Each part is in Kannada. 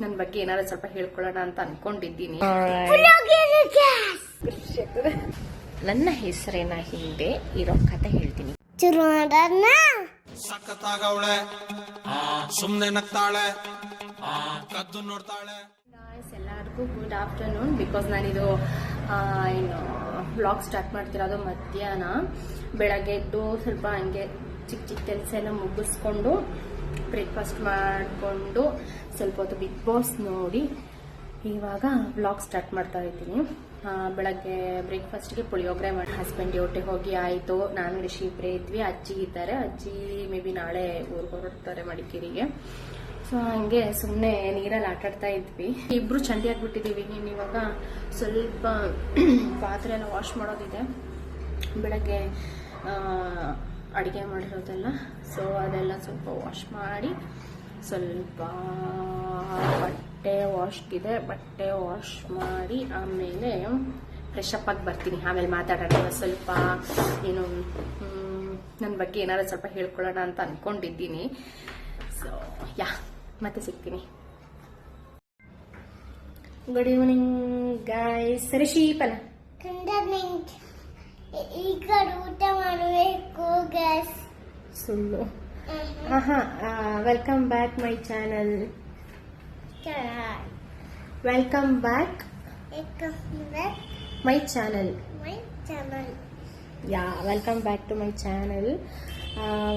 ನನ್ನ ಬಗ್ಗೆ ಏನಾದ್ರು ಸ್ವಲ್ಪ ಹೇಳ್ಕೊಳ್ಳೋಣ ಅಂತ ಅನ್ಕೊಂಡಿದ್ದೀನಿ. ನನ್ನ ಹೆಸರಿನ ಹಿಂದೆ ಇರೋ ಕತೆ ಹೇಳ್ತೀನಿ. ಸಖತ್ತಾಗವಳೆ, ಸುಮ್ನೆ ನಗ್ತಾಳೆ, ಕದ್ದು ನೋಡ್ತಾಳೆ. ಎಲ್ಲರಿಗೂ ಗುಡ್ ಆಫ್ಟರ್ನೂನ್. ಬಿಕಾಸ್ ನಾನಿದು ಏನು ವ್ಲಾಗ್ ಸ್ಟಾರ್ಟ್ ಮಾಡ್ತಿರೋದು ಮಧ್ಯಾಹ್ನ. ಬೆಳಗ್ಗೆ ಎದ್ದು ಸ್ವಲ್ಪ ಹಂಗೆ ಚಿಕ್ಕ ಚಿಕ್ಕ ಕೆಲಸ ಎಲ್ಲ ಮುಗಿಸ್ಕೊಂಡು ಬ್ರೇಕ್ಫಾಸ್ಟ್ ಮಾಡಿಕೊಂಡು ಸ್ವಲ್ಪ ಹೊತ್ತು ಬಿಗ್ ಬಾಸ್ ನೋಡಿ ಇವಾಗ ವ್ಲಾಗ್ ಸ್ಟಾರ್ಟ್ ಮಾಡ್ತಾ ಇದ್ದೀನಿ. ಬೆಳಗ್ಗೆ ಬ್ರೇಕ್ಫಾಸ್ಟ್ಗೆ ಪುಳಿಯೋಗರೆ ಮಾಡಿ ಹಸ್ಬೆಂಡ್ ಹೊಟ್ಟೆ ಹೋಗಿ ಆಯಿತು. ನಾನು ರಿಷಿ ಇಬ್ಬರೇ ಇದ್ವಿ. ಅಜ್ಜಿ ಇದ್ದಾರೆ. ಅಜ್ಜಿ ಮೇ ಬಿ ನಾಳೆ ಊರಿಗೆ ಹೊರಡ್ತಾರೆ ಮಡಿಕೇರಿಗೆ. ಸೊ ಹಂಗೆ ಸುಮ್ಮನೆ ನೀರಲ್ಲಿ ಆಟಾಡ್ತಾ ಇದ್ವಿ. ಇಬ್ರು ಚಂಡಿ ಆಗ್ಬಿಟ್ಟಿದ್ದೀವಿ. ನೀನು ಇವಾಗ ಸ್ವಲ್ಪ ಪಾತ್ರೆ ಎಲ್ಲ ವಾಶ್ ಮಾಡೋದಿದೆ. ಬೆಳಗ್ಗೆ ಅಡುಗೆ ಮಾಡಿರೋದೆಲ್ಲ, ಸೊ ಅದೆಲ್ಲ ಸ್ವಲ್ಪ ವಾಶ್ ಮಾಡಿ, ಸ್ವಲ್ಪ ಬಟ್ಟೆ ವಾಶ್ಗಿದೆ, ಬಟ್ಟೆ ವಾಶ್ ಮಾಡಿ ಆಮೇಲೆ ಫ್ರೆಶ್ ಅಪ್ ಆಗಿ ಬರ್ತೀನಿ. ಆಮೇಲೆ ಮಾತಾಡೋಣ. ಸ್ವಲ್ಪ ಏನು ನನ್ನ ಬಗ್ಗೆ ಏನಾದ್ರು ಸ್ವಲ್ಪ ಹೇಳ್ಕೊಳ್ಳೋಣ ಅಂತ ಅನ್ಕೊಂಡಿದ್ದೀನಿ. ಸೊ ಮತ್ತೆ ಸಿಗ್ತೀನಿ. Good evening guys. ರಿಷಿ ಪಲ ಈಗ ಊಟ ಮಾಡಬೇಕು ಗ್ಯಾಸ್. ಸುಳ್ಳು. Welcome back my channel. Welcome back my channel. Welcome back to my channel.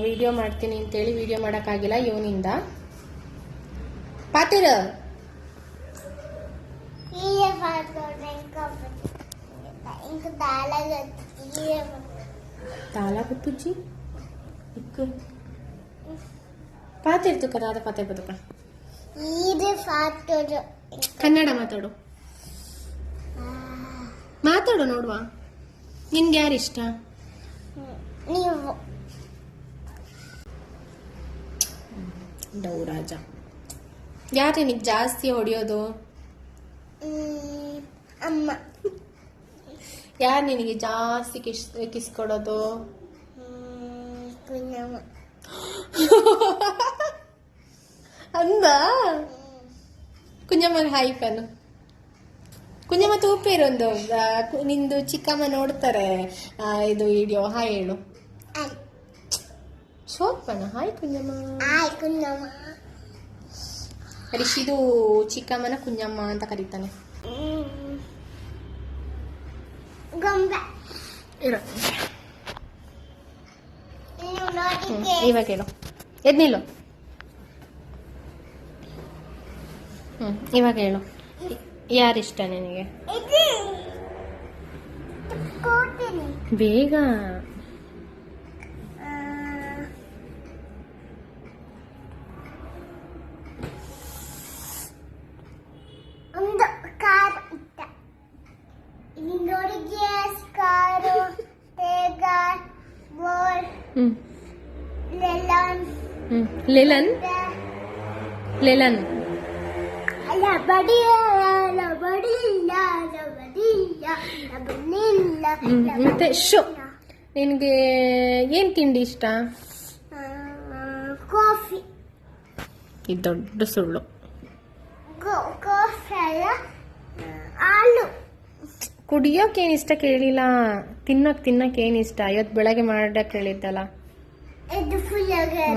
Video ಮಾಡ್ತೀನಿ ಅಂತೇಳಿ ವಿಡಿಯೋ ಮಾಡೋಕ್ಕಾಗಿಲ್ಲ ಇವನಿಂದ. ಪಾತಿರ ತಾಲ ಬುತ್ತುಜ್ಜಿ ಇಕ್ಕು ಪಾತಿರ್ತು ಕದಾದ ಪಾತೆ ಬದುಕ. ಕನ್ನಡ ಮಾತಾಡು ಮಾತಾಡು ನೋಡುವ. ನಿನ್ಗೆ ಯಾರು ಇಷ್ಟ? ನೀವು ಡೌರಾಜ. ಯಾರು ನಿನಗೆ ಜಾಸ್ತಿ ಹೊಡೆಯೋದು? ಅಮ್ಮ. ಯಾರು ನಿನಗೆ ಜಾಸ್ತಿ ಕಿಸ್ ಕೊಡೋದು? ಕುഞ്ഞമ്മ. ಅಂದ ಕುഞ്ഞಮ್ಮನ ಹಾಯ್ ಪನು. ಕುഞ്ഞಮ್ಮ ತೂಪೇರೊಂದು ನಿಂದು ಚಿಕ್ಕಮ್ಮ ನೋಡ್ತಾರೆ ಇದು ವಿಡಿಯೋ. ಹಾಯ್ ಹೇಳು. ಶೋಪನ ಹಾಯ್ ಕುഞ്ഞಮ್ಮ. ಹಾಯ್ ಕುഞ്ഞಮ್ಮ. ರಿಷಿದು ಚಿಕ್ಕಮ್ಮನ ಕುഞ്ഞಮ್ಮ ಅಂತ ಕರೀತಾನೆ. ಗೊಂಬೆ ಇರೋ ಇವಾಗ ಹೇಳು. ಎದ್ನಿಲ್ಲ. ಇವಾಗ ಹೇಳು. ಯಾರಿಷ್ಟ ನಿನಗೆ? ಬೇಗ. ಒಂದು ಕಾರ್ ಇತ್ತ. ಇನ್ನೊಂದಿಗೆ ಕಾರು, ಟೇಗರ್, ಬೋಲ್, ಲೆಲನ್. ಲೆಲನ್ ಲೆಲನ್ ಮತ್ತೆ ಶೋ. ನಿನಗೆ ಏನ್ ತಿಂಡಿ ಇಷ್ಟ? ಕಾಫಿ. ಇದು ದೊಡ್ಡ ಸುಳ್ಳು. ಕಾಫಿ ಅಲ್ಲ, ಹಾಲು. ಕುಡಿಯೋಕೇನ್ ಇಷ್ಟ ಕೇಳಿಲ್ಲ. ತಿನ್ನಕ್ ಏನ್ ಇಷ್ಟ? ಇವತ್ತು ಬೆಳಗ್ಗೆ ಮಾಡಕ್ ಹೇಳಿದ್ದಲ್ಲ. ಇದು ಪುಳಿಯೋಗರೆ.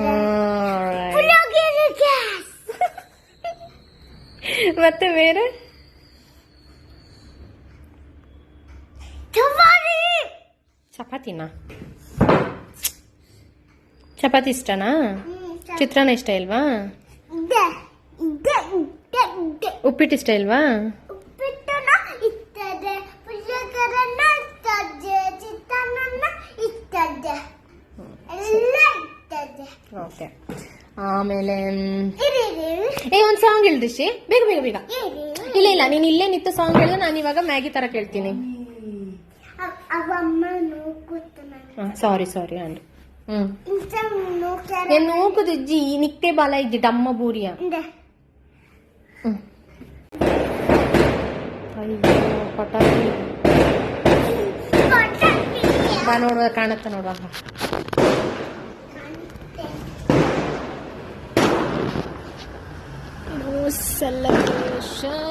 ಮತ್ತೆ ಬೇರೆ? ಚಪಾತಿನಾ? ಚಪಾತಿ ಇಷ್ಟನಾ? ಚಿತ್ರಾನ್ನ ಇಷ್ಟ ಇಲ್ವಾ? ಉಪ್ಪಿಟ್ಟು ಇಷ್ಟ ಇಲ್ವಾ? ಉಪ್ಪಿಟ್ಟನ ಇರ್ತದೆ, ಪುಳಿಯೋಗರೆನ ಇರ್ತದೆ, ಚಿತ್ರಾನ್ನ ಇರ್ತದೆ, ಎಲ್ಲ ಇರ್ತದೆ. ಓಕೆ. ಆಮೇಲೆ ಒಂದ್ ಸಾಂಗ್ ಹೇಳ್ದಿಶಿ. ಬೇಗ ಬೇಗ ಬೇಗ. ಇಲ್ಲ ನೀನ್ ಇಲ್ಲೇ ನಿಂತು ಸಾಂಗ್ ಹೇಳಿದ್ರೆ ನಾನು ಇವಾಗ ಮ್ಯಾಗಿ ತರ ಕೇಳ್ತೀನಿ. ಸಾರಿ ಅಂಡ್ నేను నూకుదు ఇజ్జి నిక్తే బాల ఇజ్జి డమ్మ బూరియా. ಅಯ್ಯೋ ಪಟಾಕಿ ಬಾ ನೋಡುವ ಕಾಣುತ್ತ ನೋಡುವ. ಓ celebration.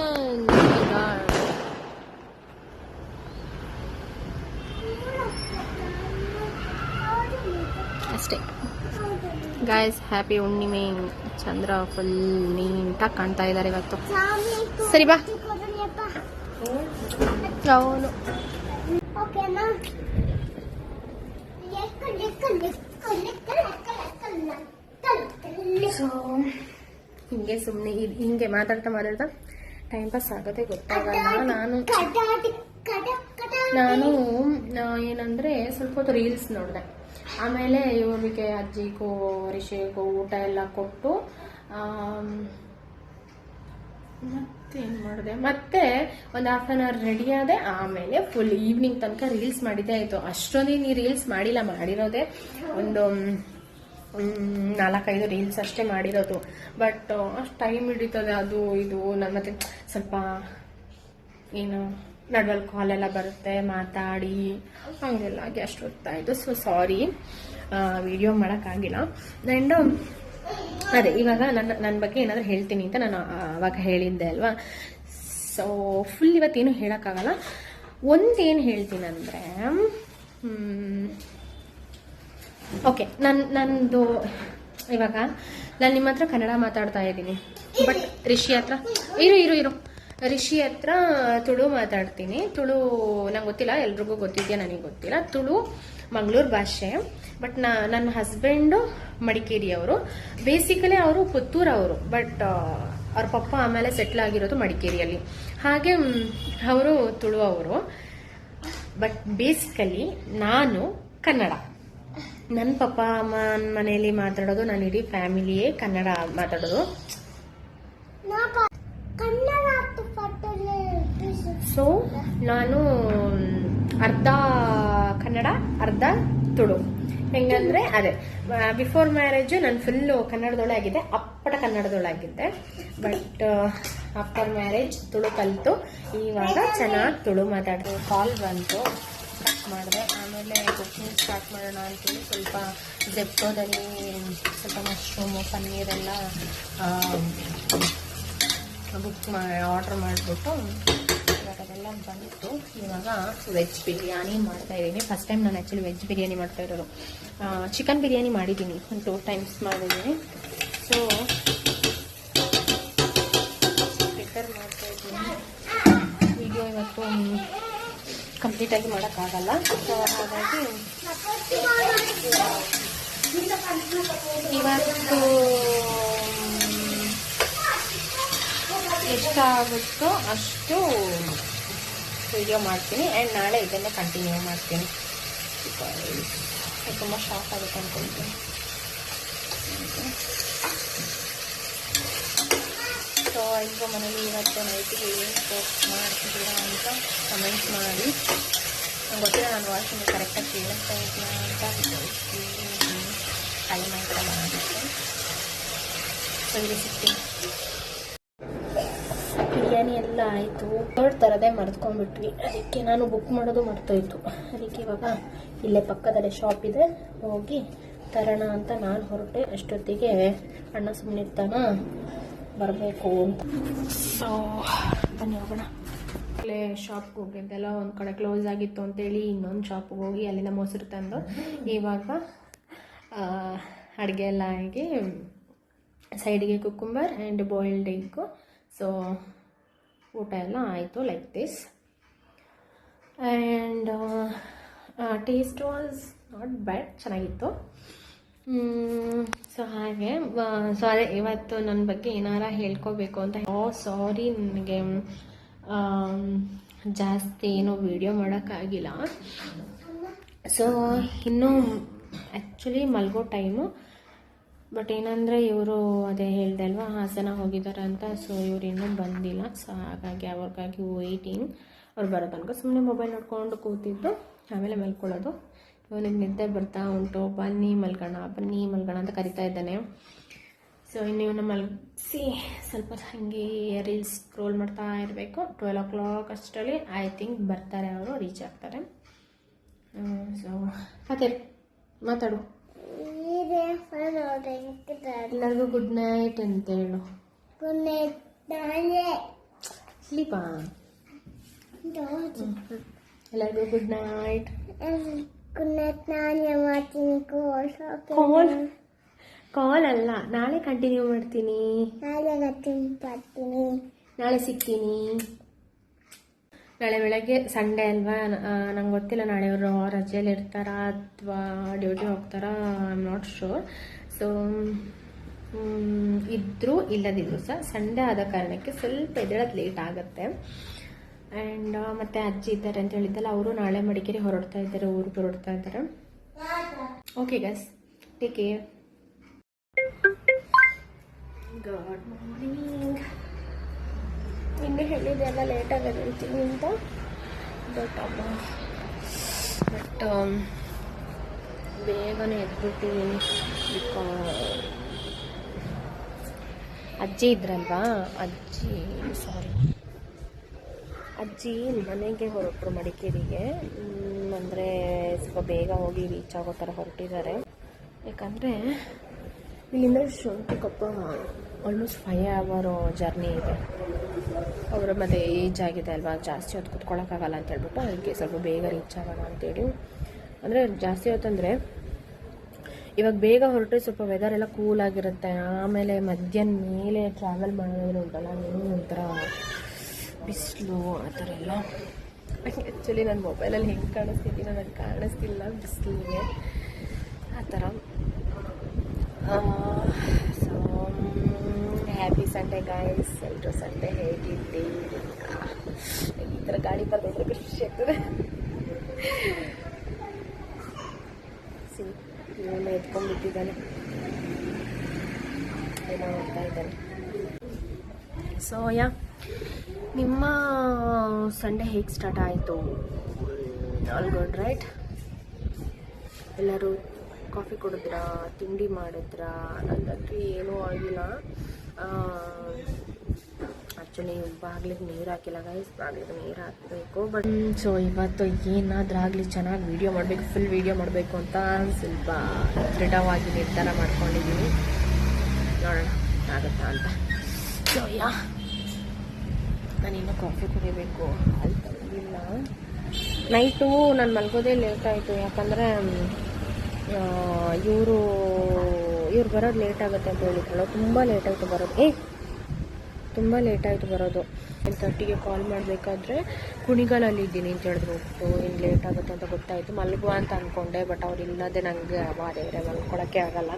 ಅಷ್ಟೇ ಗಾಯ್ಸ್, ಹ್ಯಾಪಿ ಹುಣ್ಣಿಮೆ. ಚಂದ್ರ ಫುಲ್ ನೀಟಾಗಿ ಕಾಣ್ತಾ ಇದ್ದಾರೆ ಇವತ್ತು. ಸರಿ ಬಾ. ಅವನು ಸೊ ಹಿಂಗೆ ಸುಮ್ಮನೆ ಹಿಂಗೆ ಮಾತಾಡ್ತಾ ಟೈಮ್ ಪಾಸ್ ಆಗೋದೇ ಗೊತ್ತಾಗಲ್ಲ. ನಾನು ಏನಂದ್ರೆ ಸ್ವಲ್ಪ ಹೊತ್ತು ರೀಲ್ಸ್ ನೋಡಿದೆ. ಆಮೇಲೆ ಇವರಿಗೆ ಅಜ್ಜಿಗೂ ರಿಷಿಗೂ ಊಟ ಎಲ್ಲ ಕೊಟ್ಟು ಮತ್ತೇನು ಮಾಡಿದೆ, ಮತ್ತೆ ಒಂದು ಹಾಫ್ ಆನ್ ಅವರ್ ರೆಡಿ ಆದೆ. ಆಮೇಲೆ ಫುಲ್ ಈವ್ನಿಂಗ್ ತನಕ ರೀಲ್ಸ್ ಮಾಡಿದ್ದೆ ಆಯಿತು. ಅಷ್ಟೊಂದೇನು ರೀಲ್ಸ್ ಮಾಡಿರೋದೇ ಒಂದು 4-5 ರೀಲ್ಸ್ ಅಷ್ಟೇ ಮಾಡಿರೋದು. ಬಟ್ ಅಷ್ಟು ಟೈಮ್ ಹಿಡಿತದೆ ಅದು ಇದು. ನನ್ನ ಮತ್ತೆ ಸ್ವಲ್ಪ ಏನು ನಡುವಲ್ಲಿ ಕಾಲೆಲ್ಲ ಬರುತ್ತೆ, ಮಾತಾಡಿ ಹಂಗೆಲ್ಲ ಆಗಿ ಅಷ್ಟು ಹೊತ್ತಾಯಿತು. ಸೊ ಸಾರಿ, ವಿಡಿಯೋ ಮಾಡೋಕ್ಕಾಗಿಲ್ಲ. ಆ್ಯಂಡ್ ಅದೇ ಇವಾಗ ನನ್ನ ಬಗ್ಗೆ ಏನಾದರೂ ಹೇಳ್ತೀನಿ ಅಂತ ನಾನು ಆವಾಗ ಹೇಳಿದ್ದೆ ಅಲ್ವಾ. ಸೊ ಫುಲ್ ಇವತ್ತೇನು ಹೇಳೋಕ್ಕಾಗಲ್ಲ. ಒಂದೇನು ಹೇಳ್ತೀನಂದರೆ, ಓಕೆ, ನಂದು ಇವಾಗ ನಾನು ನಿಮ್ಮ ಹತ್ರ ಕನ್ನಡ ಮಾತಾಡ್ತಾ ಇದ್ದೀನಿ. ಬಟ್ ರಿಷಿ ಹತ್ರ ಇರು ರಿಷಿ ಹತ್ರ ತುಳು ಮಾತಾಡ್ತೀನಿ. ತುಳು ನಂಗೆ ಗೊತ್ತಿಲ್ಲ, ಎಲ್ರಿಗೂ ಗೊತ್ತಿದೆಯಾ ನನಗೆ ಗೊತ್ತಿಲ್ಲ. ತುಳು ಮಂಗಳೂರು ಭಾಷೆ. ಬಟ್ ನನ್ನ ಹಸ್ಬೆಂಡು ಮಡಿಕೇರಿಯವರು. ಬೇಸಿಕಲಿ ಅವರು ಪುತ್ತೂರವರು, ಬಟ್ ಅವ್ರ ಪಪ್ಪ ಆಮೇಲೆ ಸೆಟ್ಲ್ ಆಗಿರೋದು ಮಡಿಕೇರಿಯಲ್ಲಿ. ಹಾಗೆ ಅವರು ತುಳು ಅವರು. ಬಟ್ ಬೇಸಿಕಲಿ ನಾನು ಕನ್ನಡ. ನನ್ನ ಪಪ್ಪ ಅಮ್ಮನ ಮನೆಯಲ್ಲಿ ಮಾತಾಡೋದು, ನನ್ನ ಇಡೀ ಫ್ಯಾಮಿಲಿಯೇ ಕನ್ನಡ ಮಾತಾಡೋದು. ಸೊ ನಾನು ಅರ್ಧ ಕನ್ನಡ ಅರ್ಧ ತುಳು. ಹೆಂಗಂದ್ರೆ ಅದೇ ಬಿಫೋರ್ ಮ್ಯಾರೇಜು ನಾನು ಫುಲ್ಲು ಕನ್ನಡದೊಳಗಿದ್ದೆ, ಅಪ್ಪಟ ಕನ್ನಡದೊಳಗಿದ್ದೆ. ಬಟ್ ಆಫ್ಟರ್ ಮ್ಯಾರೇಜ್ ತುಳು ಕಲಿತು ಇವಾಗ ಚೆನ್ನಾಗಿ ತುಳು ಮಾತಾಡ್ತೀನಿ. ಕಾಲ್ ಬಂತು, ಕಟ್ ಮಾಡಿದೆ. ಆಮೇಲೆ ಕುಕಿಂಗ್ ಸ್ಟಾರ್ಟ್ ಮಾಡೋಣ ಅಂತೇಳಿ ಸ್ವಲ್ಪ ಜೆಪ್ಟೋದಲ್ಲಿ ಸ್ವಲ್ಪ ಮಶ್ರೂಮು ಪನ್ನೀರೆಲ್ಲ ಆರ್ಡ್ರ್ ಮಾಡಿಬಿಟ್ಟು ಇವಾಗ ಅದೆಲ್ಲ ಬಂತು. ಇವಾಗ ವೆಜ್ ಬಿರಿಯಾನಿ ಮಾಡ್ತಾ ಇದ್ದೀನಿ. ಫಸ್ಟ್ ಟೈಮ್ ನಾನು ಆ್ಯಕ್ಚುಲಿ ವೆಜ್ ಬಿರಿಯಾನಿ ಮಾಡ್ತಾ ಇರೋದು. ಚಿಕನ್ ಬಿರಿಯಾನಿ ಮಾಡಿದ್ದೀನಿ, ಒಂದು 2 times ಮಾಡಿದ್ದೀನಿ. ಸೊ ಪ್ರಿಪೇರ್ ಮಾಡ್ತಾ ಇದ್ದೀನಿ. ವಿಡಿಯೋ ಇವತ್ತು ಕಂಪ್ಲೀಟಾಗಿ ಮಾಡೋಕ್ಕಾಗಲ್ಲ. ಸೊ ಹಾಗಾಗಿ ಇವತ್ತು ಎಷ್ಟಾಗುತ್ತೋ ಅಷ್ಟು ವಿಡಿಯೋ ಮಾಡ್ತೀನಿ. ಆ್ಯಂಡ್ ನಾಳೆ ಇದನ್ನೇ ಕಂಟಿನ್ಯೂ ಮಾಡ್ತೀನಿ. ತುಂಬ ಶಾಕ್ ಆಗುತ್ತೆ ಅಂದ್ಕೊಳ್ತೀನಿ. ಸೊ ಈಗ ಮನೇಲಿ ಇವತ್ತು ನೈಟಿಗೆ ಏನು ಪೋಸ್ಟ್ ಮಾಡ್ತಿದ್ದೀರಾ ಅಂತ ಕಮೆಂಟ್ಸ್ ಮಾಡಿ. ನಂಗೆ ಗೊತ್ತಿಲ್ಲ ನಾನು ವಾಯ್ಸ್ ಕರೆಕ್ಟಾಗಿ ಕೇಳಿಸ್ತಾ ಇದೆಯಾ ಅಂತ. ಟೈಮ್ ಆಯ್ತಾ ಮಾಡೋದಕ್ಕೆ. ಸೊ ಇಲ್ಲಿ ಸಿಗ್ತೀನಿ. ಬಿರಿಯಾನಿ ಎಲ್ಲ ಆಯಿತು. 3 ಥರದೇ ಮರೆತ್ಕೊಂಡ್ಬಿಟ್ವಿ, ಅದಕ್ಕೆ ನಾನು ಬುಕ್ ಮಾಡೋದು ಮರ್ತೋಯ್ತು. ಅದಕ್ಕೆ ಇವಾಗ ಇಲ್ಲೇ ಪಕ್ಕದಲ್ಲೇ ಶಾಪ್ ಇದೆ, ಹೋಗಿ ತರೋಣ ಅಂತ ನಾನು ಹೊರಟೆ. ಅಷ್ಟೊತ್ತಿಗೆ ಅಣ್ಣ ಸುಮ್ಮನಿರ್ತಾನ, ಬರಬೇಕು ಅಂತ. ಸೊ ಬನ್ನಿ ಹೋಗೋಣ. ಇಲ್ಲೇ ಶಾಪ್ಗೆ ಹೋಗಿದ್ದೆಲ್ಲ ಒಂದು ಕಡೆ ಕ್ಲೋಸ್ ಆಗಿತ್ತು ಅಂತೇಳಿ ಇನ್ನೊಂದು ಶಾಪ್ಗೆ ಹೋಗಿ ಅಲ್ಲಿಂದ ಮೊಸರು ತಂದು ಇವಾಗ ಅಡುಗೆ ಎಲ್ಲ ಆಗಿ ಸೈಡಿಗೆ cucumber and boiled egg. So ಊಟ ಎಲ್ಲ ಆಯಿತು like this. And taste was not bad, ಚೆನ್ನಾಗಿತ್ತು. ಸೊ ಹಾಗೆ ಸೊ ಅದೇ ಇವತ್ತು ನನ್ನ ಬಗ್ಗೆ ಏನಾರ ಹೇಳ್ಕೋಬೇಕು ಅಂತ. ಸಾರಿ, ನನಗೆ ಜಾಸ್ತಿ ಏನೋ ವಿಡಿಯೋ ಮಾಡೋಕ್ಕಾಗಿಲ್ಲ. ಸೊ ಇನ್ನೂ ಆ್ಯಕ್ಚುಲಿ ಮಲ್ಗೋ ಟೈಮು. ಬಟ್ ಏನಂದರೆ ಇವರು ಅದೇ ಹೇಳ್ದೆ ಅಲ್ವಾ, ಹಾಸನ ಹೋಗಿದ್ದಾರೆ ಅಂತ. ಸೊ ಇವ್ರು ಇನ್ನೂ ಬಂದಿಲ್ಲ. ಸೊ ಹಾಗಾಗಿ ಅವ್ರಿಗಾಗಿ ವೆಯ್ಟಿಂಗ್. ಅವ್ರು ಬರೋ ತನಕ ಸುಮ್ಮನೆ ಮೊಬೈಲ್ ನೋಡ್ಕೊಂಡು ಕೂತಿದ್ದು, ಆಮೇಲೆ ಮಲ್ಕೊಳ್ಳೋದು. ಇವನಿಗೆ ನಿದ್ದೆ ಬರ್ತಾ ಉಂಟು. ಬನ್ನಿ ಮಲ್ಗೋಣ ಅಂತ ಕರಿತಾ ಇದ್ದಾನೆ. ಸೊ ಇನ್ನು ಇವನ್ನ ಮಲಗಿಸಿ ಸ್ವಲ್ಪ ಹಾಗೆ ರೀಲ್ಸ್ ಸ್ಕ್ರೋಲ್ ಮಾಡ್ತಾ ಇರಬೇಕು. 12 o'clock ಅಷ್ಟರಲ್ಲಿ ಐ ಥಿಂಕ್ ಬರ್ತಾರೆ, ಅವರು ರೀಚ್ ಆಗ್ತಾರೆ. ಸೊ ಮತ್ತೆ ಮಾತಾಡು. ಎಲ್ಲರಿಗೂ ಗುಡ್ ನೈಟ್ ಅಂತ ಹೇಳು. Good night. ನಾಳೆ ಸ್ಲೀಪಾ ಎಲ್ಲರಿಗೂ ಗುಡ್ ನೈಟ್. ಗುಡ್ ನಾಳೆ ಮಾಡ್ತೀನಿ ಕಾಲ್ ಅಲ್ಲ, ನಾಳೆ ಕಂಟಿನ್ಯೂ ಮಾಡ್ತೀನಿ. ನಾಳೆ ಮಾಡ್ತೀನಿ. ನಾಳೆ ಸಿಗ್ತೀನಿ. ನಾಳೆ ಬೆಳಗ್ಗೆ ಸಂಡೇ ಅಲ್ವಾ, ನಂಗೆ ಗೊತ್ತಿಲ್ಲ ನಾಳೆ ಅವರು ರಜೆಯಲ್ಲಿ ಇರ್ತಾರಾ ಅಥವಾ ಡ್ಯೂಟಿ ಹೋಗ್ತಾರಾ, I am not sure. So ಇದ್ದರೂ ಇಲ್ಲದಿದ್ರು ಸಹ ಸಂಡೇ ಆದ ಕಾರಣಕ್ಕೆ ಸ್ವಲ್ಪ ಎದ್ದೇಳೋದು ಲೇಟ್ ಆಗುತ್ತೆ. ಆ್ಯಂಡ್ ಮತ್ತೆ ಅಜ್ಜಿ ಇದ್ದಾರೆ ಅಂತ ಹೇಳಿದ್ದಲ್ಲ, ಅವರು ನಾಳೆ ಮಡಿಕೇರಿ ಹೊರಡ್ತಾ ಇದ್ದಾರೆ, ಊರಿಗೆ ಹೊರಡ್ತಾ ಇದ್ದಾರೆ. Okay guys, take care. Good morning. ಇನ್ನೂ ಹೇಳಿದೆ ಎಲ್ಲ ಲೇಟಾಗಿ ಹೇಳ್ತೀನಿ ಅಂತ, ಬಟ್ ಬೇಗನೆ ಎದ್ಬಿಟ್ಟಿದ್ದೀನಿ. ಅಜ್ಜಿ ಇದ್ರಲ್ವಾ, ಅಜ್ಜಿ ಮನೆಗೆ ಹೊರಟರು ಮಡಿಕೇರಿಗೆ. ಅಂದರೆ ಸ್ವಲ್ಪ ಬೇಗ ಹೋಗಿ ರೀಚ್ ಆಗೋ ಥರ ಹೊರಟಿದ್ದಾರೆ. ಯಾಕಂದರೆ ಇಲ್ಲಿಂದ ಶುಂಠಿಕೊಪ್ಪ ಆಲ್ಮೋಸ್ಟ್ 5 hour ಜರ್ನಿ ಇದೆ. ಅವರ ಮತ್ತೆ ಏಜ್ ಆಗಿದೆ ಅಲ್ವಾ, ಜಾಸ್ತಿ ಹೊತ್ತು ಕುತ್ಕೊಳ್ಳೋಕ್ಕಾಗಲ್ಲ ಅಂತ ಹೇಳ್ಬಿಟ್ಟು ಅದಕ್ಕೆ ಸ್ವಲ್ಪ ಬೇಗ ರೀಚ್ ಆಗೋಣ ಅಂತೇಳಿ. ಅಂದರೆ ಜಾಸ್ತಿ ಹೊತ್ತಂದರೆ ಇವಾಗ ಬೇಗ ಹೊರಟ್ರೆ ಸ್ವಲ್ಪ ವೆದರ್ ಎಲ್ಲ ಕೂಲ್ ಆಗಿರುತ್ತೆ. ಆಮೇಲೆ ಮಧ್ಯಾಹ್ನ ಮೇಲೆ ಟ್ರಾವೆಲ್ ಮಾಡೋದ್ರೆ ಉಂಟಲ್ಲ, ಒಂಥರ ಬಿಸಿಲು ಆ ಥರ ಎಲ್ಲ. ಆ್ಯಕ್ಚುಲಿ ನನ್ನ ಮೊಬೈಲಲ್ಲಿ ಹೆಂಗೆ ಕಾಣಿಸ್ತಿದ್ದೀನಿ ನನಗೆ ಕಾಣಿಸ್ತಿಲ್ಲ ಬಿಸಿಲಿಗೆ ಆ ಥರ. So happy Sunday guys. ಎಲ್ಲರೂ ಸಂಡೇ ಹೇಗಿದ್ದೀರಿ? ಈ ಥರ ಗಾಡಿ ಬರ್ತೈದ್ರೆ ಖುಷಿ ಆಗ್ತದೆ. ಇವನ್ನ ಎತ್ಕೊಂಡ್ಬಿಟ್ಟಿದ್ದಾನೆ, ಏನೋ ನೋಡ್ತಾ ಇದ್ದಾನೆ. ಸೊ ನಿಮ್ಮ ಸಂಡೇ ಹೇಗೆ ಸ್ಟಾರ್ಟ್ ಆಯಿತು? All good right? ಎಲ್ಲರೂ ಕಾಫಿ ಕುಡಿದ್ರಾ, ತಿಂಡಿ ಮಾಡಿದ್ರಾ? ನಂದಂತೂ ಏನೂ ಆಗಿಲ್ಲ. ಆ್ಯಕ್ಚುಲಿ ಬಾಗಿಲಿಗೆ ನೀರು ಹಾಕಿಲ್ಲ ಗೈಸ್, ಬಾಗಿಲಿಗೆ ನೀರು ಹಾಕಬೇಕು. ಬಟ್ ಸೊ ಇವತ್ತು ಏನಾದರೂ ಆಗಲಿ ಚೆನ್ನಾಗಿ ವೀಡಿಯೋ ಮಾಡಬೇಕು, ಫುಲ್ ವೀಡಿಯೋ ಮಾಡಬೇಕು ಅಂತ ಸ್ವಲ್ಪ ದೃಢವಾಗಿ ನಿರ್ಧಾರ ಮಾಡ್ಕೊಂಡಿದ್ದೀನಿ. ನೋಡೋಣ ಆಗುತ್ತಾ ಅಂತ. ಸೊ ನಾನಿನ್ನೂ ಕಾಫಿ ಕುಡಿಬೇಕು, ಅಲ್ಲಿ ತಂದಿಲ್ಲ. ನೈಟು ನಾನು ಮಲ್ಗೋದೇ ಲೇಟ್ ಆಯಿತು. ಯಾಕಂದರೆ ಇವ್ರು ಬರೋದು ಲೇಟ್ ಆಗುತ್ತೆ ಅಂತ ಹೇಳಿದ್ರಲ್ಲ, ತುಂಬ ಲೇಟ್ ಆಯಿತು ಬರೋದು. ತುಂಬ ಲೇಟ್ ಆಯಿತು ಬರೋದು. 10:30ಗೆ ಕಾಲ್ ಮಾಡಬೇಕಾದ್ರೆ ಕುಣಿಗಲಲ್ಲಿದ್ದೀನಿ ಅಂತ ಹೇಳಿದ್ರು. ಇನ್ನು ಲೇಟ್ ಆಗುತ್ತೆ ಅಂತ ಗೊತ್ತಾಯಿತು. ಮಲಗುವ ಅಂತ ಅಂದ್ಕೊಂಡೆ, ಬಟ್ ಅವ್ರು ಇಲ್ಲದೆ ನನಗೆ ದೇವರೇ ಮಲ್ಕೊಳಕ್ಕೆ ಆಗಲ್ಲ.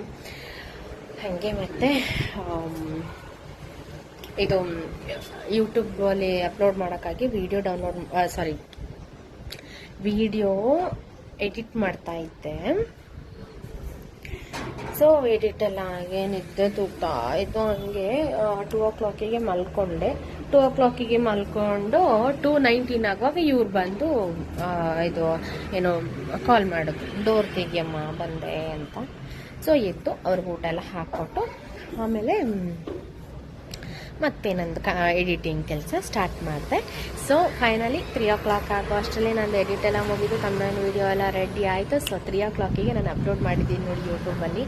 ಹಾಗೆ ಮತ್ತೆ ಇದು ಯೂಟ್ಯೂಬಲ್ಲಿ ಅಪ್ಲೋಡ್ ಮಾಡೋಕ್ಕಾಗಿ ವಿಡಿಯೋ ಎಡಿಟ್ ಮಾಡ್ತಾ ಇದ್ದೆ. ಸೊ ಎಡಿಟ್ ಎಲ್ಲ ಹಾಗೆ ನಿದ್ದೆ ತೂಗ್ತಾ ಇತ್ತು. ಹಂಗೆ 2 o'clockಗೆ ಮಲ್ಕೊಂಡೆ. 2 o'clockಗೆ ಮಲ್ಕೊಂಡು 2:19 ಆಗುವಾಗ ಇವ್ರು ಬಂದು ಇದು ಏನೋ ಕಾಲ್ ಮಾಡಿದ್ರು, ಡೋರ್ ತೆಗಿಯಮ್ಮ ಬಂದೆ ಅಂತ. ಸೊ ಎದ್ದು ಅವ್ರಿಗೆ ಊಟ ಎಲ್ಲ ಹಾಕ್ಕೊಟ್ಟು ಆಮೇಲೆ ಮತ್ತೆ ನಂದು ಎಡಿಟಿಂಗ್ ಕೆಲಸ ಸ್ಟಾರ್ಟ್ ಮಾಡಿದೆ. ಸೊ ಫೈನಲಿ 3 o'clock ಆಗೋ ಅಷ್ಟರಲ್ಲಿ ನಂದು ಎಡಿಟ್ ಎಲ್ಲ ಮುಗಿದು, ತಮ್ಮನ ವೀಡಿಯೋ ಎಲ್ಲ ರೆಡಿ ಆಯಿತು. ಸೊ 3 o'clockಗೆ ನಾನು ಅಪ್ಲೋಡ್ ಮಾಡಿದ್ದೀನಿ ನೋಡಿ ಯೂಟ್ಯೂಬಲ್ಲಿ.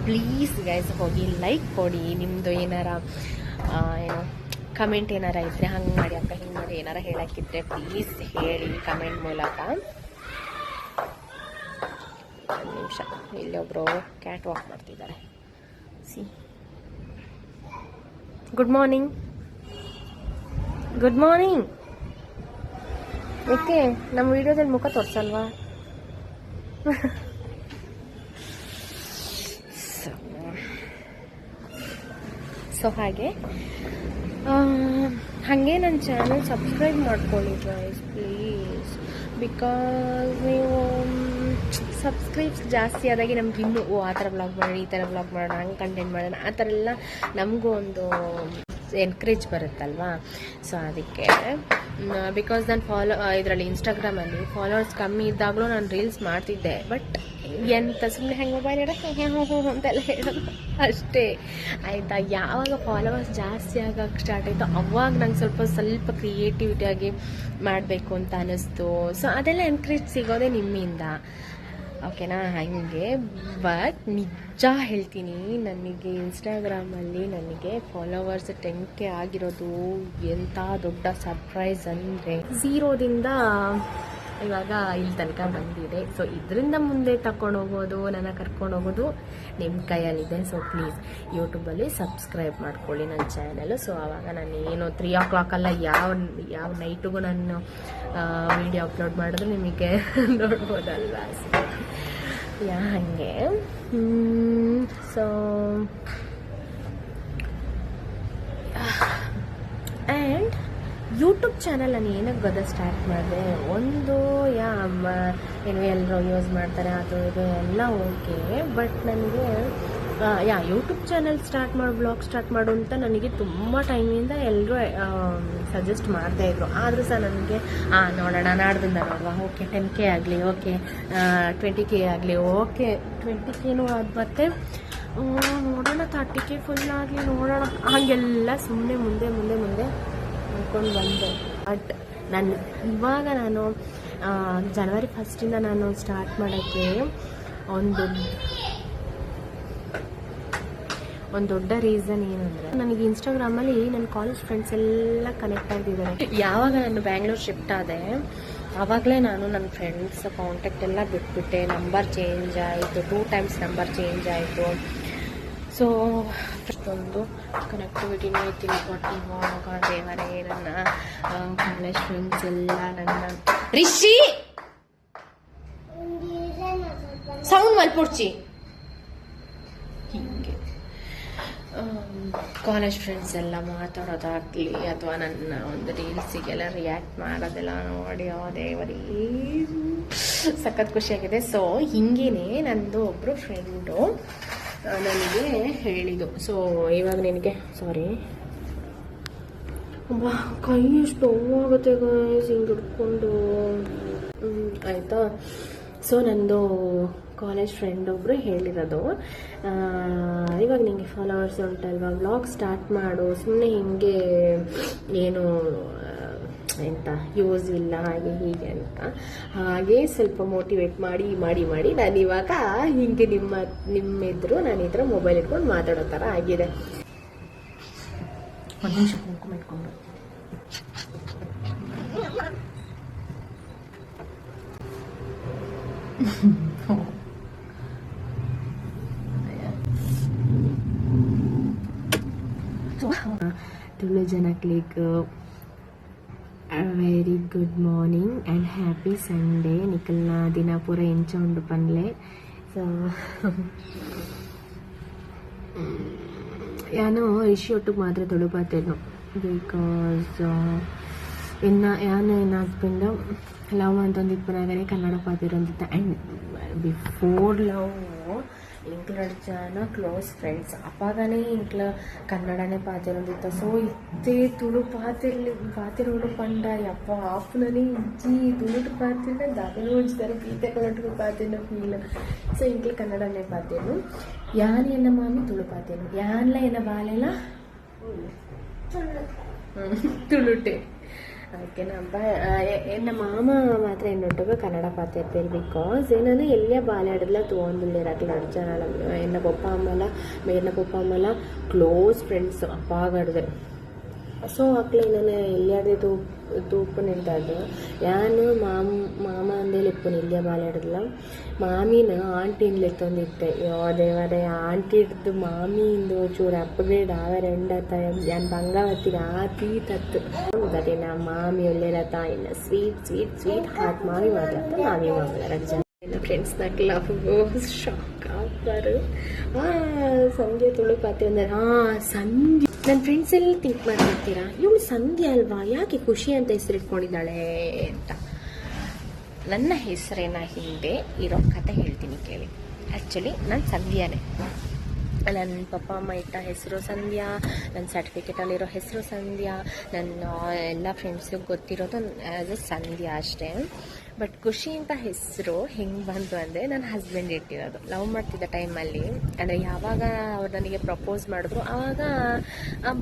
ಪ್ಲೀಸ್ ಗೈಸ್ ಹೋಗಿ ಲೈಕ್ ಕೊಡಿ. ನಿಮ್ಮದು ಏನಾರ ಏನು ಕಮೆಂಟ್ ಏನಾರ ಇದ್ದರೆ, ಹಂಗೆ ಮಾಡಿ ಅಕ್ಕ ಹಿಂಗೆ ಮಾಡಿ ಏನಾರ ಹೇಳೋಕ್ಕಿದ್ರೆ ಪ್ಲೀಸ್ ಹೇಳಿ ಕಮೆಂಟ್ ಮೂಲಕ. ಒಂದು ನಿಮಿಷ, ಇಲ್ಲೊಬ್ಬರು ಕ್ಯಾಟ್ ವಾಕ್ ಮಾಡ್ತಿದ್ದಾರೆ. C good morning. Good morning. ಏಕೆ ನಮ್ಮ ವಿಡಿಯೋದಲ್ಲಿ ಮುಖ ತೋರಿಸಲ್ವಾ? ಸೊ ಹಾಗೆ ನನ್ನ ಚಾನಲ್ ಸಬ್ಸ್ಕ್ರೈಬ್ ಮಾಡ್ಕೊಳ್ಳಿ ಗೈಸ್ ಪ್ಲೀಸ್. ಬಿಕಾಸ್ ನೀವು ಸಬ್ಸ್ಕ್ರೈಬ್ಸ್ ಜಾಸ್ತಿ ಆದಾಗೆ ನಮ್ಗೆ ಇನ್ನೂ ಆ ಥರ ವ್ಲಾಗ್ ಮಾಡೋಣ, ಈ ಥರ ವ್ಲಾಗ್ ಮಾಡೋಣ, ಹಂಗೆ ಕಂಟೆಂಟ್ ಮಾಡೋಣ, ಆ ಥರ ಎಲ್ಲ ನಮಗೂ ಒಂದು ಎನ್ಕರೇಜ್ ಬರುತ್ತಲ್ವಾ. ಸೊ ಅದಕ್ಕೆ ಬಿಕಾಸ್ ನಾನು ಇದರಲ್ಲಿ ಇನ್ಸ್ಟಾಗ್ರಾಮಲ್ಲಿ ಫಾಲೋವರ್ಸ್ ಕಮ್ಮಿ ಇದ್ದಾಗಲೂ ನಾನು ರೀಲ್ಸ್ ಮಾಡ್ತಿದ್ದೆ. ಬಟ್ ಎಂತ ಸುಮ್ಮನೆ ಹೆಂಗೆ ಮೊಬೈಲ್ ಇಡೋಕ್ಕೆ ಅಂತೆಲ್ಲ ಹೇಳೋದು ಅಷ್ಟೇ ಆಯಿತಾ. ಯಾವಾಗ ಫಾಲೋವರ್ಸ್ ಜಾಸ್ತಿ ಆಗೋಕ್ಕೆ ಸ್ಟಾರ್ಟ್ ಆಯಿತು ಅವಾಗ ನಂಗೆ ಸ್ವಲ್ಪ ಕ್ರಿಯೇಟಿವಿಟಿಯಾಗಿ ಮಾಡಬೇಕು ಅಂತ ಅನ್ನಿಸ್ತು. ಸೊ ಅದೆಲ್ಲ ಎನ್ಕರೇಜ್ ಸಿಗೋದೇ ನಿಮ್ಮಿಂದ. ಓಕೆನಾ, ಹಾಗೆ. ಬಟ್ ನಿಜ ಹೇಳ್ತೀನಿ, ನನಗೆ ಇನ್ಸ್ಟಾಗ್ರಾಮಲ್ಲಿ ನನಗೆ ಫಾಲೋವರ್ಸ್ 10K ಆಗಿರೋದು ಎಂಥ ದೊಡ್ಡ ಸರ್ಪ್ರೈಸ್ ಅಂದರೆ, ಝೀರೋದಿಂದ ಇವಾಗ ಇಲ್ಲಿ ತನಕ ಬಂದಿದೆ. ಸೊ ಇದರಿಂದ ಮುಂದೆ ತಗೊಂಡೋಗೋದು, ನನ್ನ ಕರ್ಕೊಂಡೋಗೋದು ನಿಮ್ಮ ಕೈಯಲ್ಲಿದೆ. ಸೊ ಪ್ಲೀಸ್ ಯೂಟ್ಯೂಬಲ್ಲಿ ಸಬ್ಸ್ಕ್ರೈಬ್ ಮಾಡ್ಕೊಳ್ಳಿ ನನ್ನ ಚಾನಲ್. ಸೊ ಆವಾಗ ನಾನು ಏನು 3 o'clock ಯಾವ ನೈಟಿಗೂ ನಾನು ವಿಡಿಯೋ ಅಪ್ಲೋಡ್ ಮಾಡಿದ್ರೆ ನಿಮಗೆ ನೋಡ್ಬೋದಲ್ವಾ. ಹಾಗೆ. ಸೊ ಆ್ಯಂಡ್ ಯೂಟ್ಯೂಬ್ ಚಾನಲ್ ನಾನು ಏನಕ್ಕೆ ಗೊತ್ತಾ ಸ್ಟಾರ್ಟ್ ಮಾಡಿದೆ, ಒಂದು ಏನು ಎಲ್ಲರೂ ಯೂಸ್ ಮಾಡ್ತಾರೆ, ಅದು ಇದು ಎಲ್ಲ ಓಕೆ. ಬಟ್ ನನಗೆ ಯೂಟ್ಯೂಬ್ ಚಾನಲ್ ಸ್ಟಾರ್ಟ್ ಮಾಡು, ಬ್ಲಾಗ್ ಸ್ಟಾರ್ಟ್ ಮಾಡು ಅಂತ ನನಗೆ ತುಂಬ ಟೈಮಿಂದ ಎಲ್ಲರೂ ಸಜೆಸ್ಟ್ ಮಾಡ್ತಾಯಿದ್ರು. ಆದರೂ ಸಹ ನನಗೆ ನೋಡೋಣ, ನಾಡ್ದಿಂದ ನೋಡುವ, ಓಕೆ 10K ಆಗಲಿ, ಓಕೆ 20K ಆಗಲಿ, ಓಕೆ 20Kನೂ ಆದ ಮತ್ತೆ ನೋಡೋಣ 30K ಫುಲ್ ಆಗಲಿ ನೋಡೋಣ, ಹಾಗೆಲ್ಲ ಸುಮ್ಮನೆ ಮುಂದೆ ಅಂದ್ಕೊಂಡು ಬಂದೆ. ಬಟ್ ಇವಾಗ ನಾನು ಜನವರಿ 1 ನಾನು ಸ್ಟಾರ್ಟ್ ಮಾಡೋಕ್ಕೆ ಒಂದು ದೊಡ್ಡ ರೀಸನ್ ಏನಂದರೆ, ನನಗೆ ಇನ್ಸ್ಟಾಗ್ರಾಮಲ್ಲಿ ನನ್ನ ಕಾಲೇಜ್ ಫ್ರೆಂಡ್ಸ್ ಎಲ್ಲ ಕನೆಕ್ಟ್ ಆಗಿದ್ದಾರೆ. ಯಾವಾಗ ನಾನು ಬ್ಯಾಂಗ್ಳೂರ್ ಶಿಫ್ಟ್ ಆದೆ ಆವಾಗಲೇ ನಾನು ನನ್ನ ಫ್ರೆಂಡ್ಸ್ ಕಾಂಟ್ಯಾಕ್ಟ್ ಎಲ್ಲ ಬಿಟ್ಬಿಟ್ಟೆ. ನಂಬರ್ ಚೇಂಜ್ ಆಯಿತು, 2 times ನಂಬರ್ ಚೇಂಜ್ ಆಯಿತು. ಸೊ ಅಷ್ಟೊಂದು ಕನೆಕ್ಟಿವಿಟಿನೇ ಇತ್ತು. ಬಟ್ ಇವಾಗ ದೇವರೇ, ನನ್ನ ಕಾಲೇಜ್ ಫ್ರೆಂಡ್ಸ್ ಎಲ್ಲ ನನ್ನ ರಿಷಿ ಸೌಂಡ್ ಮಲ್ಪುಡ್ಚಿ ಹೀಗೆ ಕಾಲೇಜ್ ಫ್ರೆಂಡ್ಸ್ ಎಲ್ಲ ಮಾತಾಡೋದಾಗಲಿ ಅಥವಾ ನನ್ನ ಒಂದು ರೀಲ್ಸಿಗೆಲ್ಲ ರಿಯಾಕ್ಟ್ ಮಾಡೋದೆಲ್ಲ ನೋಡಿ ದೇವರೇ ಸಖತ್ ಖುಷಿಯಾಗಿದೆ. ಸೊ ಹಿಂಗೇನೆ ನಂದು ಒಬ್ಬರು ಫ್ರೆಂಡು ನನಗೆ ಹೇಳಿದ್ದು. ಸೊ ಇವಾಗ ನಿನಗೆ ಕೈ ಎಷ್ಟು ನೋವಾಗುತ್ತೆ ಗೈಸ್ ಹಿಂಗೆ ಹಿಡ್ಕೊಂಡು, ಆಯಿತಾ. ಸೊ ನಂದು ಕಾಲೇಜ್ ಫ್ರೆಂಡ್ ಒಬ್ಬರು ಹೇಳಿರೋದು, ಇವಾಗ ನಿಮಗೆ ಫಾಲೋವರ್ಸ್ ಉಂಟಲ್ವಾ, ವ್ಲಾಗ್ ಸ್ಟಾರ್ಟ್ ಮಾಡು, ಸುಮ್ಮನೆ ಹಿಂಗೆ ಏನು ಎಂತ ಯೂಸ್ ಇಲ್ಲ ಹಾಗೆ ಹೀಗೆ ಅಂತ. ಹಾಗೆ ಸ್ವಲ್ಪ ಮೋಟಿವೇಟ್ ಮಾಡಿ ನಾನು ಇವಾಗ ಹಿಂಗೆ ನಿಮ್ಮೆದ್ರು ನಾನು ಈ ಥರ ಮೊಬೈಲ್ ಇಟ್ಕೊಂಡು ಮಾತಾಡೋ ಥರ ಆಗಿದೆ. ಒಂದು ನಿಮಿಷ ಕುಂಕುಮ ಇಟ್ಕೊಂಡು ತುಳು ಜನಕ್ಲಿಗ್ very good morning and happy Sunday. ನಿಖಲ್ನ ದಿನ ಪೂರ ಎಂಚ ಉಂಡು ಪನ್ಲೆ. ಸೊ ಯಾನು ರಿಷಿ ಒಟ್ಟಿಗೆ ಮಾತ್ರ ತುಳುಪಾತೇನು, ಬಿಕಾಸ್ ನನ್ನ ಹಸ್ಬೆಂಡ್ ಲವ್ ಅಂತಂದು ಇಪ್ಪನಾಗನೇ ಕನ್ನಡ ಪಾತಿರೋಂದಿತ್ತ. ಆ್ಯಂಡ್ ಬಿಫೋರ್ ಲವ್ ಇಂಕ್ಲ ಜನ ಕ್ಲೋಸ್ ಫ್ರೆಂಡ್ಸ್ ಅಪ್ಪಾಗನೇ ಇಂಕ್ಲ ಕನ್ನಡನೇ ಪಾತಿರೋಂದಿತ್ತ. ಸೊ ಇತ್ತೇ ತುಳು ಪಾತಿರೋಡು ಪಂಡ ಯಪ್ಪ ಆಫ್ನಲ್ಲಿ ಇಜ್ಜಿ ತುಳುಟು ಪಾತಿನ ದಾದಲು ಉಜ್ತಾರೆ ಪೀತೆ ಕೊಳಟು ಪಾತಿನ ಫೀಲ್. ಸೊ ಇಂಕ್ಲ ಕನ್ನಡನೇ ಪಾತೇನು. ಯಾನ್ ಎನ್ನ ಮಾಮಿ ತುಳು ಪಾತೇನು, ಯಾನ್ಲ ಎನ್ನ ಬಾಲೆಲ್ಲ ತುಳುಟೆ. ಓಕೆನಪ್ಪ. ಎನ್ನ ಮಾಮ ಮಾತ್ರ എന്നൊട്ടൊക്കെ കന്നഡ പാത്തിർപ്പേര്. ബിക്കോസ് ಏನಂದ್ರೆ ಎಲ್ಲಿಯ ಬಾಲ್ಯಾಡಲ್ಲ തോന്നുന്നില്ല അടിച്ചാൽ എന്നെ പപ്പ അമ്മല മേരിನ ಪಪ್ಪ ಅಮ್ಮಲ ಕ್ಲೋಸ್ ಫ್ರೆಂಡ್ಸ್ ಅಪ್ಪಾಗಡ್ದೆ. ಸೊ ಅಕ್ಲೆ ನಾನು ಎಲ್ಲಿಯಾಡ್ದು ತೂಪು ನಿಂತಾದ್ದು ಯಾನು ಮಾಮ ಅಂದೇಲಿ ಇಪ್ಪು ಇಲ್ಲಿಯ ಬಾಲ್ಯಾಡಲ್ಲ. ಮಾಮೀನ ಆಂಟಿನ್ಲೆ ತಂದಿತ್ತೆ. ದೇವರೇ ಆಂಟಿ ಹಿಡ್ದು ಮಾಮಿಂದು ಚೂರು ಅಪ್ಗ್ರೇಡ್ ಆವರೆಂಡತ್ತ ഞാൻ ಬಂಗಾವತ್ತಿಗೆ ಆತಿ ತತ್ತು ಗತಿ ನಾ ಮಾಮಿ ಒಳ್ಳೆರತ್ತ ಇನ್ನು ಸ್ವೀಟ್ ಹಾಟ್ ಮಾಮಿ ಮಾತಾಡ್ತ ಮಾಮಿ ಮಾಮಲರ ಜನ ಫ್ರೆಂಡ್ಸ್ ನಕ್ಲವು ಶಾಕ್ ಆಗ್ತಾರೆ. ಸಂಜೆ ತುಳು ಪಾತಿ ಅಂದ್ರೆ ಸಂಜೆ ನನ್ನ ಫ್ರೆಂಡ್ಸ್ ಎಲ್ಲ ಥಿಂಕ್ ಮಾಡ್ತಿರ್ತೀರಾ, ಇವಳು ಸಂಧ್ಯಾ ಅಲ್ವಾ, ಯಾಕೆ ಖುಷಿ ಅಂತ ಹೆಸರಿಟ್ಕೊಂಡಿದ್ದಾಳೆ ಅಂತ. ನನ್ನ ಹೆಸರಿನ ಹಿಂದೆ ಇರೋ ಕತೆ ಹೇಳ್ತೀನಿ ಕೇಳಿ. ಆ್ಯಕ್ಚುಲಿ ನಾನು ಸಂಧ್ಯಾನೇ. ನನ್ನ ಪಪ್ಪ ಅಮ್ಮ ಇಟ್ಟ ಹೆಸರು ಸಂಧ್ಯಾ, ನನ್ನ ಸರ್ಟಿಫಿಕೇಟಲ್ಲಿರೋ ಹೆಸರು ಸಂಧ್ಯಾ, ನನ್ನ ಎಲ್ಲ ಫ್ರೆಂಡ್ಸಿಗೆ ಗೊತ್ತಿರೋದು ಆ್ಯಸ್ ಎ ಸಂಧ್ಯಾ ಅಷ್ಟೇ. ಬಟ್ ಖುಷಿ ಅಂತ ಹೆಸರು ಹೆಂಗೆ ಬಂತು ಅಂದರೆ ನನ್ನ ಹಸ್ಬೆಂಡ್ ಇಟ್ಟಿರೋದು. ಲವ್ ಮಾಡ್ತಿದ್ದ ಟೈಮಲ್ಲಿ, ಅಂದರೆ ಯಾವಾಗ ಅವ್ರು ನನಗೆ ಪ್ರಪೋಸ್ ಮಾಡಿದ್ರು ಆವಾಗ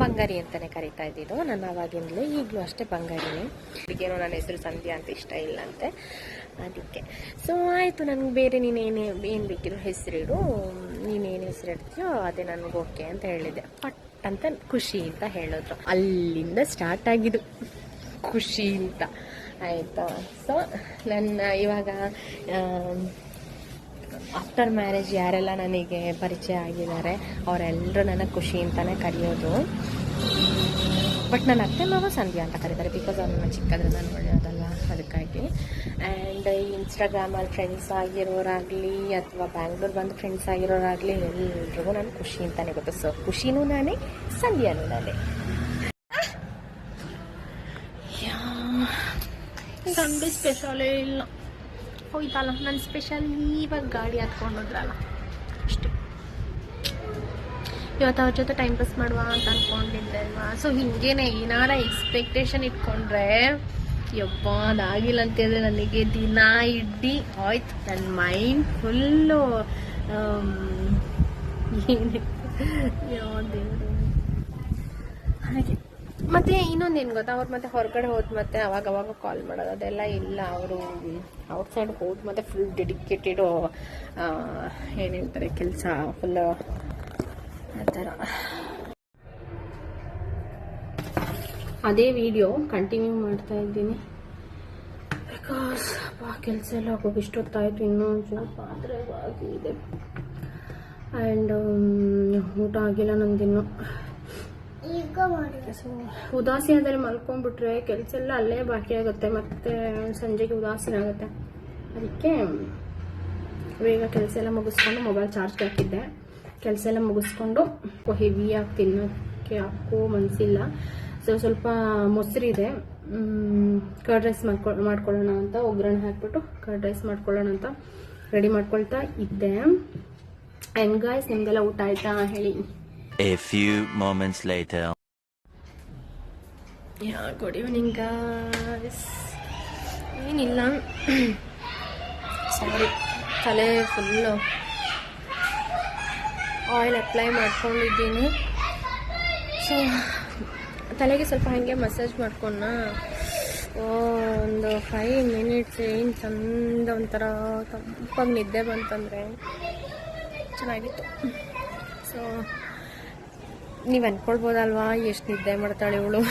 ಬಂಗಾರಿ ಅಂತಲೇ ಕರಿತಾ ಇದ್ದಿದ್ದು. ನಾನು ಆವಾಗಿಂದಲೂ ಈಗಲೂ ಅಷ್ಟೇ ಬಂಗಾರಿನೇ. ಅದಕ್ಕೇನೋ ನನ್ನ ಹೆಸರು ಸಂಧ್ಯಾ ಅಂತ ಇಷ್ಟ ಇಲ್ಲ ಅಂತೆ, ಅದಕ್ಕೆ. ಸೊ ಆಯಿತು, ನನಗೆ ಬೇರೆ ಏನು ಬೇಕಿದ್ರು ಹೆಸರಿಡು, ನೀನೇನು ಹೆಸರು ಇಡ್ತೀಯೋ ಅದೇ ನನಗೆ ಓಕೆ ಅಂತ ಹೇಳಿದ್ದೆ. ಪಟ್ ಅಂತ ಖುಷಿ ಅಂತ ಹೇಳಿದ್ರು. ಅಲ್ಲಿಂದ ಸ್ಟಾರ್ಟ್ ಆಗಿದ್ದು ಖುಷಿ ಅಂತ, ಆಯಿತಾ. ಸೊ ನನ್ನ ಇವಾಗ ಆಫ್ಟರ್ ಮ್ಯಾರೇಜ್ ಯಾರೆಲ್ಲ ನನಗೆ ಪರಿಚಯ ಆಗಿದ್ದಾರೆ ಅವರೆಲ್ಲರೂ ನನ್ನ ಖುಷಿ ಅಂತಲೇ ಕರೆಯೋದು. ಬಟ್ ನನ್ನ ಅತ್ತೆ ಮಾವ ಸಂಧ್ಯಾ ಅಂತ ಕರೀತಾರೆ, ಬಿಕಾಸ್ ಅವ್ರನ್ನ ಚಿಕ್ಕದ್ರಿಂದ ನೋಡೋದಲ್ವ, ಅದಕ್ಕಾಗಿ. ಆ್ಯಂಡ್ ಇನ್ಸ್ಟಾಗ್ರಾಮಲ್ಲಿ ಫ್ರೆಂಡ್ಸ್ ಆಗಿರೋರಾಗಲಿ ಅಥವಾ ಬ್ಯಾಂಗ್ಳೂರ್ ಬಂದು ಫ್ರೆಂಡ್ಸ್ ಆಗಿರೋರಾಗಲಿ ಎಲ್ರಿಗೂ ನಾನು ಖುಷಿ ಅಂತಲೇ ಗೊತ್ತು. ಸೊ ಖುಷಿನೂ ನಾನೇ, ಸಂಧ್ಯಾನೂ ನಾನೇ. ಸಂಡೇ ಸ್ಪೆಷಲೇ ಇಲ್ಲ, ಹೋಯ್ತಲ್ಲ ನನ್ನ ಸ್ಪೆಷಲ್. ಇವಾಗ ಗಾಡಿ ಹತ್ಕೊಂಡೋದ್ರಲ್ಲ ಅಷ್ಟೇ. ಇವತ್ತು ಅವ್ರ ಜೊತೆ ಟೈಮ್ ಪಾಸ್ ಮಾಡುವ ಅಂತ ಅಂದ್ಕೊಂಡಿದ್ದೆ ಅಲ್ವಾ. ಸೊ ಹಿಂಗೇನೆ ಏನಾರ ಎಕ್ಸ್ಪೆಕ್ಟೇಷನ್ ಇಟ್ಕೊಂಡ್ರೆ ಯಪ್ಪ ಅದಾಗಿಲ್ಲ ಅಂತೇಳಿದ್ರೆ ನನಗೆ ದಿನ ಇಡ್ಡಿ ಆಯ್ತು, ನನ್ನ ಮೈಂಡ್ ಫುಲ್ಲು ಏನೇ ದೇವರು ಹಾಗೆ. ಮತ್ತು ಇನ್ನೊಂದೇನು ಗೊತ್ತಾ, ಅವ್ರು ಮತ್ತೆ ಹೊರಗಡೆ ಹೋದ್ ಮತ್ತೆ ಅವಾಗವಾಗ ಕಾಲ್ ಮಾಡೋದು ಅದೆಲ್ಲ ಇಲ್ಲ. ಅವರು ಔಟ್ಸೈಡ್ ಹೋದ್ ಮತ್ತೆ ಫುಲ್ ಡೆಡಿಕೇಟೆಡು ಏನು ಹೇಳ್ತಾರೆ ಕೆಲಸ ಫುಲ್ ಆ ಥರ. ಅದೇ ವಿಡಿಯೋ ಕಂಟಿನ್ಯೂ ಮಾಡ್ತಾ ಇದ್ದೀನಿ ಬಿಕಾಸ್ ಕೆಲಸ ಎಲ್ಲ ಹೋಗೋಕೆ ಇಷ್ಟೊತ್ತಾಯಿತು. ಇನ್ನೂ ಒಂಚೂರು ಪಾತ್ರೆ ಬಾಕಿ ಇದೆ ಆ್ಯಂಡ್ ಊಟ ಆಗಿಲ್ಲ ನಂದಿನ್ನು. ಸೊ ಉದಾಸಿ ಆದಲ್ಲಿ ಮಲ್ಕೊಂಡ್ಬಿಟ್ರೆ ಕೆಲಸ ಎಲ್ಲ ಅಲ್ಲೇ ಬಾಕಿ ಆಗುತ್ತೆ, ಮತ್ತೆ ಸಂಜೆಗೆ ಉದಾಸೀನ ಆಗುತ್ತೆ. ಅದಕ್ಕೆ ಬೇಗ ಕೆಲಸ ಎಲ್ಲ ಮುಗಿಸ್ಕೊಂಡು ಮೊಬೈಲ್ ಚಾರ್ಜ್ಗೆ ಹಾಕಿದ್ದೆ. ಕೆಲಸ ಎಲ್ಲ ಮುಗಿಸ್ಕೊಂಡು ಹೆವಿಯಾಗಿ ತಿನ್ನೋಕ್ಕೆ ಹಾಕೋ ಮನಸ್ಸಿಲ್ಲ. ಸೊ ಸ್ವಲ್ಪ ಮೊಸರಿದೆ, ಕರ್ಡ್ ರೈಸ್ ಮಾಡ್ಕೊಳ್ಳೋಣ ಅಂತ, ಒಗ್ಗರಣೆ ಹಾಕ್ಬಿಟ್ಟು ಕರ್ಡ್ ರೈಸ್ ಮಾಡ್ಕೊಳ್ಳೋಣ ಅಂತ ರೆಡಿ ಮಾಡ್ಕೊಳ್ತಾ ಇದ್ದೆ. ಆ್ಯಂಡ್ ಗಾಯ್ಸ್, ನಿಮಗೆಲ್ಲ ಊಟ ಆಯ್ತಾ ಹೇಳಿ. A few moments later. Yeah, good evening guys. ಏನಿಲ್ಲ, ಸಾರಿ ತಲೆ ಫುಲ್ಲು ಆಯಿಲ್ ಅಪ್ಲೈ ಮಾಡ್ಕೊಂಡಿದ್ದೀನಿ. ಸೊ ತಲೆಗೆ ಸ್ವಲ್ಪ ಹಾಗೆ ಮಸಾಜ್ ಮಾಡ್ಕೊಂಡ ಒಂದು 5 ಮಿನಿಟ್ಸ್ ಏನು ಚಂದ ಒಂಥರ ತಂಪಾಗಿ ನಿದ್ದೆ ಬಂತಂದರೆ ಚೆನ್ನಾಗಿತ್ತು. ಸೊ ನೀವು ಅಂದ್ಕೊಳ್ಬೋದಲ್ವಾ ಎಷ್ಟು ನಿದ್ದೆ ಮಾಡ್ತಾಳೆ ಇವಳು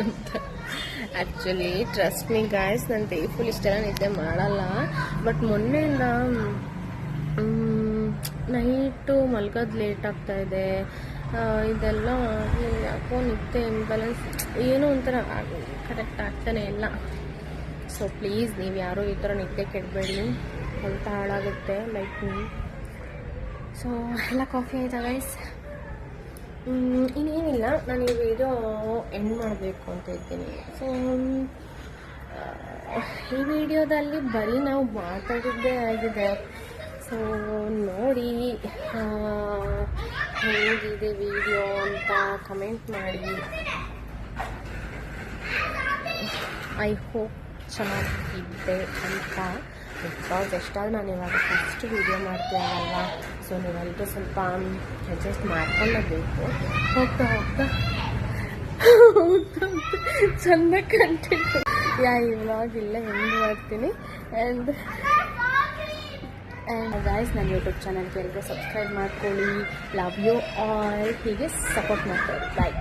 ಅಂತ. ಆ್ಯಕ್ಚುಲಿ ಟ್ರಸ್ಟ್ ಮೀ ಗಾಯ್ಸ್, ನಾನು ಡೇ ಫುಲ್ ಇಷ್ಟೆಲ್ಲ ನಿದ್ದೆ ಮಾಡಲ್ಲ. ಬಟ್ ಮೊನ್ನೆಯಿಂದ ನೈಟು ಮಲ್ಗೋದು ಲೇಟ್ ಆಗ್ತಾಯಿದೆ, ಇದೆಲ್ಲ ಯಾಕೋ ನಿದ್ದೆ ಇಂಬ್ಯಾಲೆನ್ಸ್ ಏನೋ ಒಂಥರ ಕರೆಕ್ಟ್ ಆಗ್ತಾನೆ ಇಲ್ಲ. ಸೊ ಪ್ಲೀಸ್ ನೀವು ಯಾರೂ ಈ ಥರ ನಿದ್ದೆ ಕೆಡಬೇಡಿ, ಸ್ವಲ್ಪ ಹಾಳಾಗುತ್ತೆ ಲೈಕ್ ಮೀ. ಸೊ ಎಲ್ಲ ಕಾಫಿ ಆಯ್ತಾ ಗೈಸ್? ಇನ್ನೇನಿಲ್ಲ, ನಾನು ಈ ವಿಡಿಯೋ ಎಂಡ್ ಮಾಡಬೇಕು ಅಂತ ಇದ್ದೀನಿ. ಸೊ ಈ ವಿಡಿಯೋದಲ್ಲಿ ಬರೀ ನಾವು ಮಾತಾಡಿದ್ದೇ ಆಗಿದೆ. ಸೊ ನೋಡಿ ಹೇಗಿದೆ ವಿಡಿಯೋ ಅಂತ ಕಮೆಂಟ್ ಮಾಡಿ. ಐ ಹೋಪ್ ಚೆನ್ನಾಗಿದೆ ಅಂತ, ಬಿಕಾಸ್ ಎಷ್ಟಾದರೂ ನಾನು ಇವಾಗ ಫಸ್ಟ್ ವಿಡಿಯೋ ಮಾಡ್ತೀನಲ್ವಾ. ಸೊ ನೀವೆಲ್ಲರೂ ಸ್ವಲ್ಪ ಅಡ್ಜಸ್ಟ್ ಮಾಡ್ಕೊಳ್ಳಬೇಕು. ಹೋಗ್ತಾ ಹೋಗ್ತಾ ಚೆಂದ ಕಂಟೆಂಟ್ ಈ ವ್ಲಾಗ್ ಇಲ್ಲ ಹೆಂಗೆ ಮಾಡ್ತೀನಿ. ಆ್ಯಂಡ್ ಗೈಸ್, ನನ್ನ ಯೂಟ್ಯೂಬ್ ಚಾನಲ್ಗೆ ಎಲ್ಲರೂ ಸಬ್ಸ್ಕ್ರೈಬ್ ಮಾಡ್ಕೊಳ್ಳಿ. ಲವ್ ಯು ಆಲ್, ಹೀಗೆ ಸಪೋರ್ಟ್ ಮಾಡ್ಕೊಳ್ಳಿ. ಬಾಯ್.